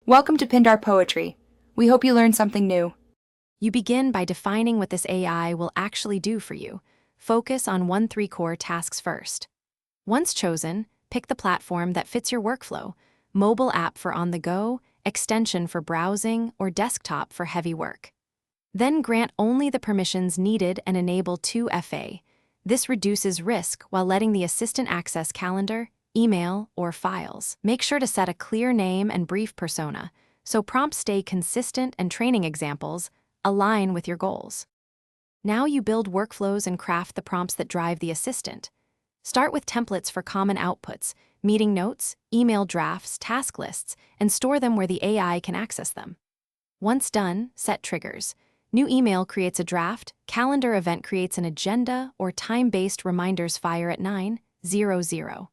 Welcome to Pindar Poetry. We hope you learned something new. You begin by defining what this AI will actually do for you. Focus on 1-3 core tasks first. Once chosen, pick the platform that fits your workflow: mobile app for on the go, extension for browsing, or desktop for heavy work. Then grant only the permissions needed and enable 2FA. This reduces risk while letting the assistant access calendar, email, or files. Make sure to set a clear name and brief persona, so prompts stay consistent and training examples align with your goals. Now you build workflows and craft the prompts that drive the assistant. Start with templates for common outputs, meeting notes, email drafts, task lists, and store them where the AI can access them. Once done, set triggers. New email creates a draft, calendar event creates an agenda, or time-based reminders fire at 9:00.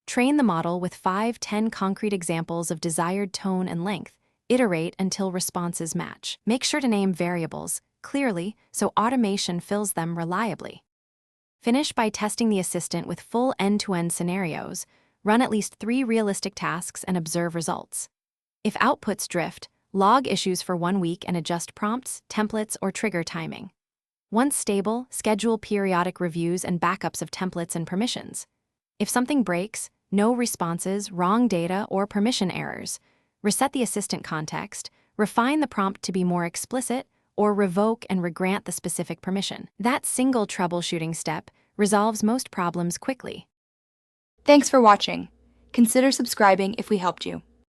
Train the model with 5-10 concrete examples of desired tone and length. Iterate until responses match. Make sure to name variables clearly so automation fills them reliably. Finish by testing the assistant with full end-to-end scenarios. Run at least 3 realistic tasks and observe results. If outputs drift, log issues for 1 week and adjust prompts, templates, or trigger timing. Once stable, schedule periodic reviews and backups of templates and permissions. If something breaks, no responses, wrong data, or permission errors, reset the assistant context, refine the prompt to be more explicit, or revoke and regrant the specific permission. That single troubleshooting step resolves most problems quickly. Thanks for watching. Consider subscribing if we helped you.